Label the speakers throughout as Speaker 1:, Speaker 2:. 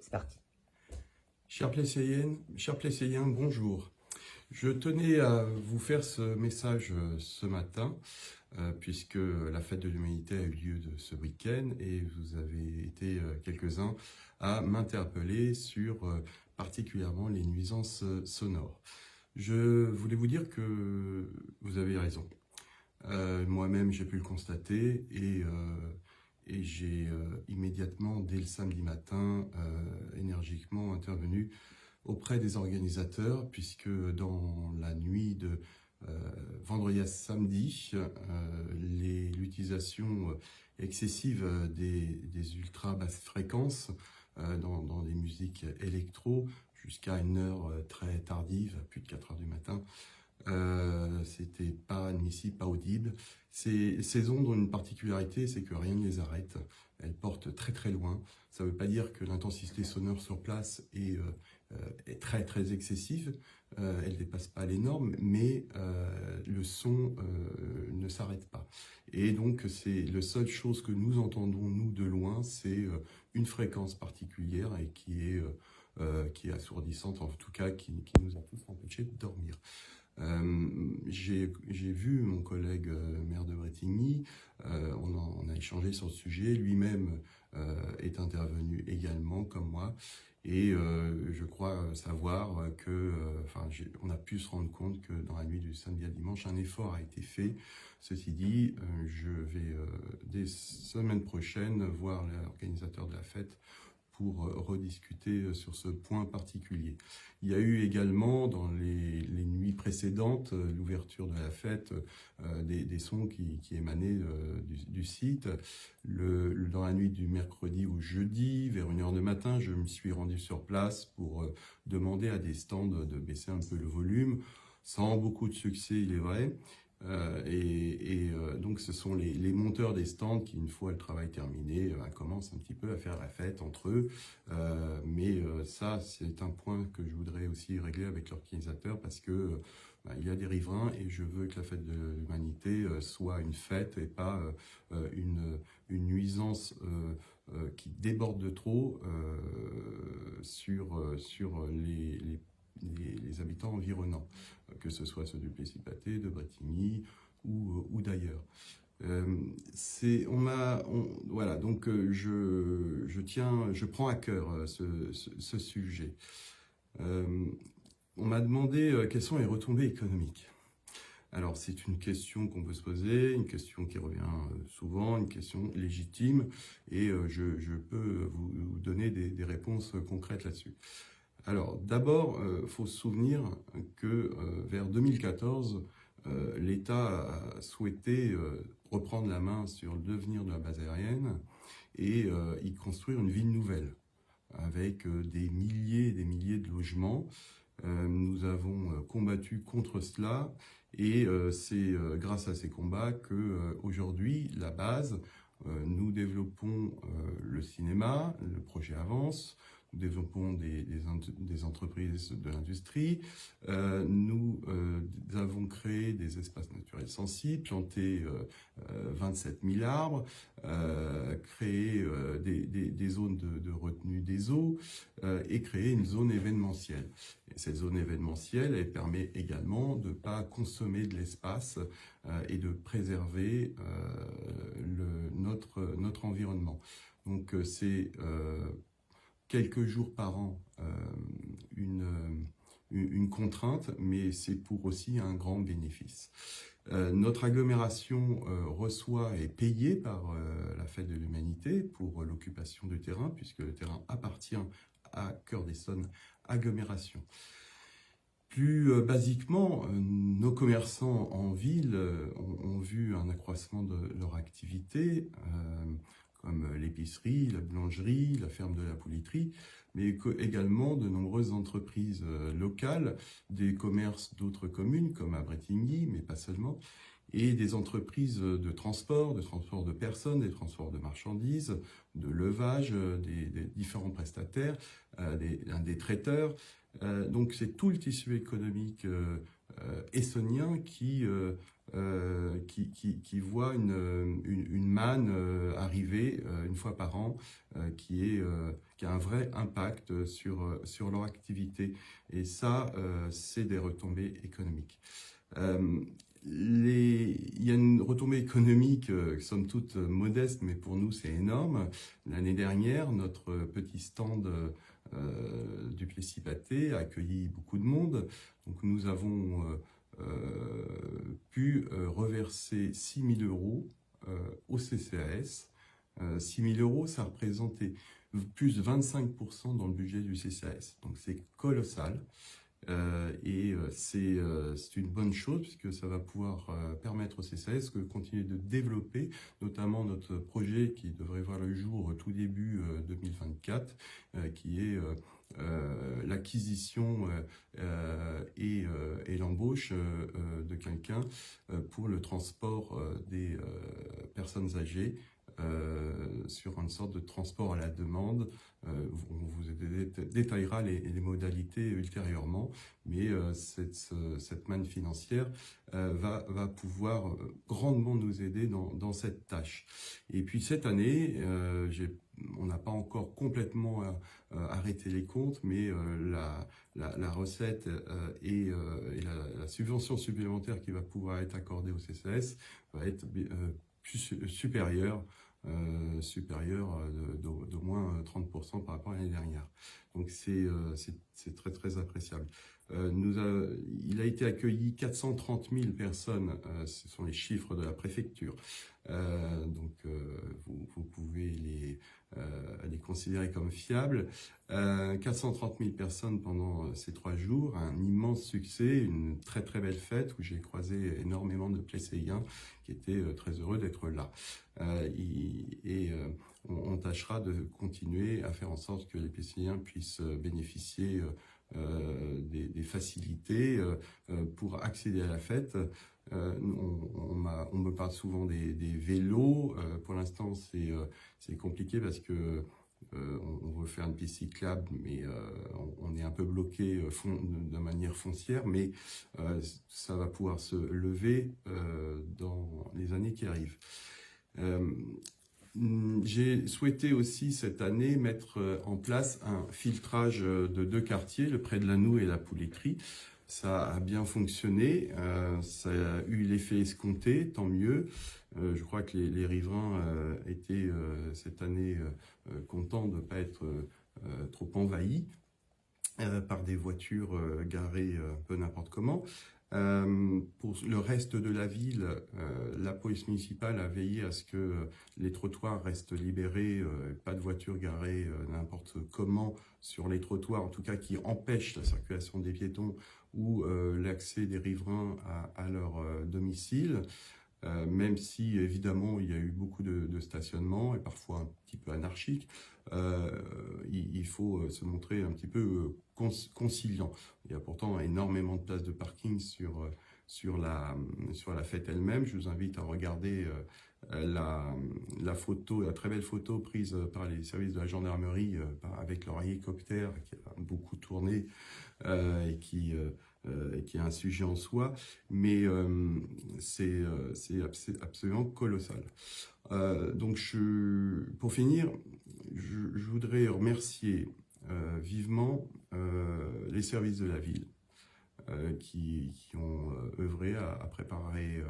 Speaker 1: c'est parti.
Speaker 2: Chers Plesséiens, bonjour. Je tenais à vous faire ce message ce matin, puisque la fête de l'humanité a eu lieu ce week-end et vous avez été quelques-uns à m'interpeller sur particulièrement les nuisances sonores. Je voulais vous dire que vous avez raison. Moi-même, j'ai pu le constater et j'ai immédiatement, dès le samedi matin, énergiquement intervenu auprès des organisateurs, puisque dans la nuit de vendredi à samedi, l'utilisation excessive des ultra basses fréquences dans des musiques électro jusqu'à une heure très tardive, plus de 4 heures du matin, c'était pas admissible, pas audible. Ces ondes ont une particularité, c'est que rien ne les arrête. Elles portent très très loin. Ça ne veut pas dire que l'intensité sonore sur place est très très excessive. Elle ne dépasse pas les normes, mais le son ne s'arrête pas. Et donc c'est la seule chose que nous entendons nous de loin, c'est une fréquence particulière et qui est assourdissante, en tout cas qui nous a tous empêchés de dormir. J'ai vu mon collègue maire de Bretigny, on a échangé sur le sujet, lui-même est intervenu également comme moi, et je crois savoir que, on a pu se rendre compte que dans la nuit du samedi à dimanche, un effort a été fait. Ceci dit, je vais dès semaine prochaine voir l'organisateur de la fête pour rediscuter sur ce point particulier. Il y a eu également dans les nuits précédentes, l'ouverture de la fête, des sons qui émanaient du site. Dans la nuit du mercredi au jeudi, vers 1 heure du matin, je me suis rendu sur place pour demander à des stands de baisser un peu le volume, sans beaucoup de succès, il est vrai. Donc ce sont les monteurs des stands qui, une fois le travail terminé, commencent un petit peu à faire la fête entre eux. Ça, c'est un point que je voudrais aussi régler avec l'organisateur, parce que il y a des riverains et je veux que la fête de l'humanité soit une fête et pas une nuisance qui déborde de trop sur les habitants environnants, que ce soit ceux du Plessis-Pathé, de Bretigny ou d'ailleurs. Voilà, donc je prends à cœur ce sujet. On m'a demandé quelles sont les retombées économiques. Alors c'est une question qu'on peut se poser, une question qui revient souvent, une question légitime, et je peux vous donner des réponses concrètes là-dessus. Alors d'abord, faut se souvenir que vers 2014, l'État a souhaité reprendre la main sur le devenir de la base aérienne et y construire une ville nouvelle avec des milliers et des milliers de logements. Nous avons combattu contre cela et c'est grâce à ces combats que aujourd'hui la base, nous développons le cinéma, le projet avance. Nous développons des entreprises de l'industrie. Nous avons créé des espaces naturels sensibles, planté 27 000 arbres, créé des zones de retenue des eaux et créé une zone événementielle. Et cette zone événementielle, elle permet également de ne pas consommer de l'espace et de préserver notre environnement. Donc c'est quelques jours par an une contrainte, mais c'est pour aussi un grand bénéfice. Notre agglomération reçoit et est payée par la Fête de l'Humanité pour l'occupation du terrain, puisque le terrain appartient à Cœur-d'Essonne Agglomération. Plus basiquement, nos commerçants en ville ont vu un accroissement de leur activité, comme l'épicerie, la boulangerie, la ferme de la pouletterie, mais également de nombreuses entreprises locales, des commerces d'autres communes, comme à Bretigny, mais pas seulement, et des entreprises de transport de personnes, des transports de marchandises, de levage, des différents prestataires, des traiteurs. Donc c'est tout le tissu économique essonniens qui voient une manne arriver une fois par an qui a un vrai impact sur leur activité. Et ça, c'est des retombées économiques. Il y a une retombée économique, somme toute modeste, mais pour nous c'est énorme. L'année dernière, notre petit stand du Plessis-Pâté a accueilli beaucoup de monde. Donc nous avons pu reverser 6 000 € au CCAS. 6 000 €, ça représentait plus de 25% dans le budget du CCAS. Donc c'est colossal. C'est une bonne chose puisque ça va pouvoir permettre au CCAS de continuer de développer notamment notre projet qui devrait voir le jour tout début 2024 qui est l'acquisition et l'embauche de quelqu'un pour le transport des personnes âgées sur une sorte de transport à la demande. On vous détaillera les modalités ultérieurement, mais cette manne financière va pouvoir grandement nous aider dans cette tâche. Et puis cette année, on n'a pas encore complètement arrêté les comptes, mais la recette et la subvention supplémentaire qui va pouvoir être accordée au CCAS va être supérieure d'au moins 30% par rapport à l'année dernière. Donc c'est très très appréciable. Il a été accueilli 430 000 personnes, ce sont les chiffres de la préfecture. Vous pouvez les considérer comme fiables. 430 000 personnes pendant ces 3 jours, un immense succès, une très très belle fête où j'ai croisé énormément de Plesséiens qui étaient très heureux d'être là. On tâchera de continuer à faire en sorte que les Plesséiens puissent bénéficier des facilités pour accéder à la fête. On me parle souvent des vélos. Pour l'instant, c'est compliqué parce que on veut faire une piste cyclable, mais on est un peu bloqué de manière foncière, mais ça va pouvoir se lever dans les années qui arrivent. J'ai souhaité aussi cette année mettre en place un filtrage de 2 quartiers, le Pré de Lannou et la Pouletterie. Ça a bien fonctionné, ça a eu l'effet escompté, tant mieux. Je crois que les riverains étaient cette année contents de ne pas être trop envahis par des voitures garées un peu n'importe comment. Pour le reste de la ville, la police municipale a veillé à ce que les trottoirs restent libérés, pas de voitures garées n'importe comment sur les trottoirs, en tout cas qui empêchent la circulation des piétons ou l'accès des riverains à leur domicile. Même si évidemment il y a eu beaucoup de stationnement et parfois un petit peu anarchique, il faut se montrer un petit peu conciliant. Il y a pourtant énormément de places de parking sur la fête elle-même. Je vous invite à regarder la photo, la très belle photo prise par les services de la gendarmerie avec leur hélicoptère qui a beaucoup tourné et qui est un sujet en soi, mais c'est absolument colossal. Donc pour finir, je voudrais remercier vivement les services de la ville qui ont œuvré à préparer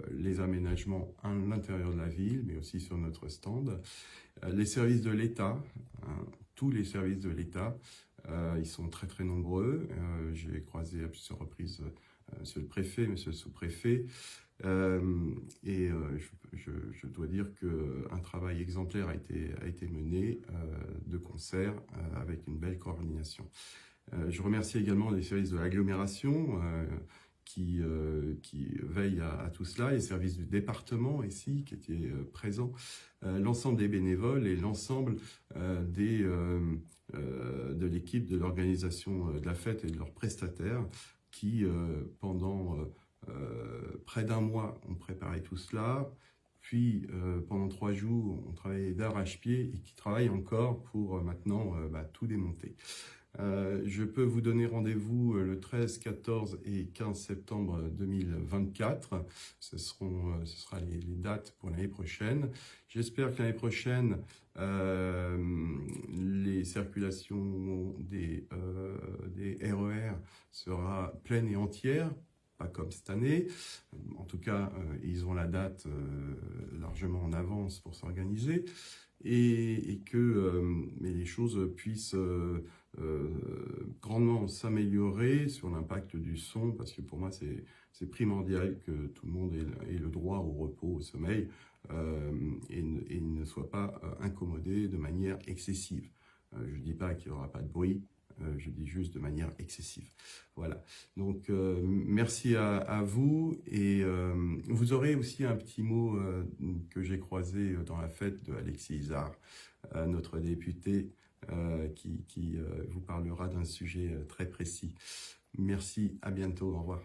Speaker 2: les aménagements à l'intérieur de la ville, mais aussi sur notre stand. Les services de l'État, tous les services de l'État, ils sont très très nombreux. J'ai croisé à plusieurs reprises monsieur le préfet, monsieur le sous-préfet, et je dois dire qu'un travail exemplaire a été mené de concert avec une belle coordination. Je remercie également les services de l'agglomération qui veillent à tout cela, les services du département ici qui étaient présents, l'ensemble des bénévoles et l'ensemble de l'équipe de l'organisation de la fête et de leurs prestataires qui, pendant près d'1 mois, ont préparé tout cela, puis pendant 3 jours, on travaillait d'arrache-pied et qui travaille encore pour maintenant tout démonter. Je peux vous donner rendez-vous le 13, 14 et 15 septembre 2024. Ce sera les dates pour l'année prochaine. J'espère que l'année prochaine, les circulations des RER sera pleine et entière, pas comme cette année. En tout cas, ils ont la date largement en avance pour s'organiser et que les choses puissent grandement s'améliorer sur l'impact du son, parce que pour moi c'est primordial que tout le monde ait le droit au repos, au sommeil, et ne soit pas incommodé de manière excessive. Je ne dis pas qu'il n'y aura pas de bruit, je dis juste de manière excessive. Voilà, donc merci à vous, et vous aurez aussi un petit mot que j'ai croisé dans la fête de Alexis Isard, notre député, qui vous parlera d'un sujet très précis. Merci, à bientôt, au revoir.